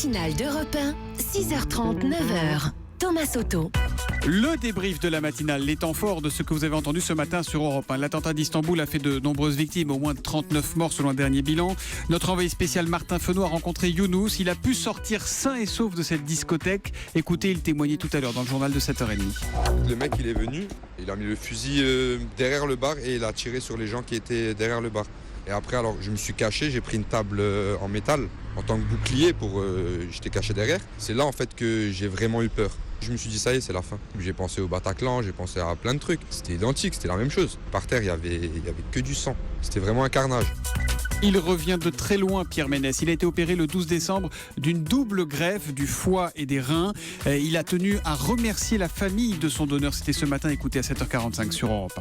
matinale d'Europe 1, 6h30, 9h. Thomas Soto. Le débrief de la matinale, les temps forts de ce que vous avez entendu ce matin sur Europe 1. L'attentat d'Istanbul a fait de nombreuses victimes, au moins 39 morts selon un dernier bilan. Notre envoyé spécial Martin Fenot a rencontré Younous. Il a pu sortir sain et sauf de cette discothèque. Écoutez, il témoignait tout à l'heure dans le journal de 7h30. Le mec, il est venu, il a mis le fusil derrière le bar et il a tiré sur les gens qui étaient derrière le bar. Et après, alors, je me suis caché, j'ai pris une table en métal en tant que bouclier j'étais caché derrière. C'est là, en fait, que j'ai vraiment eu peur. Je me suis dit, ça y est, c'est la fin. J'ai pensé au Bataclan, j'ai pensé à plein de trucs. C'était identique, c'était la même chose. Par terre, il y avait que du sang. C'était vraiment un carnage. Il revient de très loin, Pierre Ménès. Il a été opéré le 12 décembre d'une double greffe du foie et des reins. Il a tenu à remercier la famille de son donneur. C'était ce matin, écoutez, à 7h45 sur Europe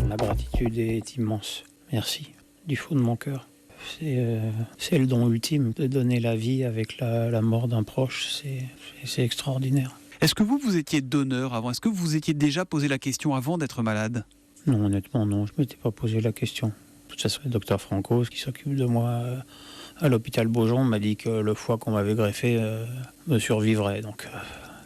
1. La gratitude est immense. Merci, du fond de mon cœur. C'est le don ultime de donner la vie avec la mort d'un proche. C'est extraordinaire. Est-ce que vous étiez donneur avant ? Est-ce que vous vous étiez déjà posé la question avant d'être malade ? Non, honnêtement, non. Je ne m'étais pas posé la question. De toute façon, le docteur Franco, qui s'occupe de moi à l'hôpital Beaujon, m'a dit que le foie qu'on m'avait greffé me survivrait. Donc,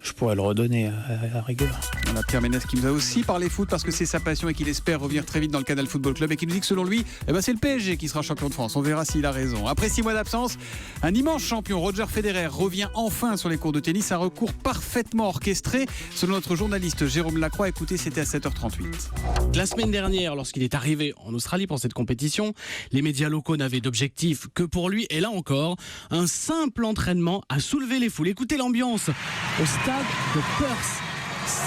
je pourrais le redonner à rigueur. On a Pierre Ménès qui nous a aussi parlé foot parce que c'est sa passion et qu'il espère revenir très vite dans le Canal Football Club et qui nous dit que selon lui, c'est le PSG qui sera champion de France. On verra s'il a raison. Après 6 mois d'absence, un immense champion, Roger Federer, revient enfin sur les cours de tennis. Un recours parfaitement orchestré. Selon notre journaliste Jérôme Lacroix, écoutez, c'était à 7h38. La semaine dernière, lorsqu'il est arrivé en Australie pour cette compétition, les médias locaux n'avaient d'objectif que pour lui. Et là encore, un simple entraînement a soulevé les foules. Écoutez l'ambiance au stade de Perth.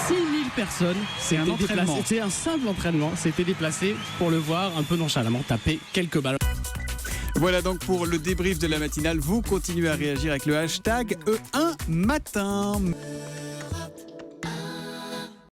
6000 personnes s'étaient déplacées. C'est un simple entraînement, s'étaient déplacées pour le voir un peu nonchalamment taper quelques balles. Voilà donc pour le débrief de la matinale. Vous continuez à réagir avec le hashtag E1matin.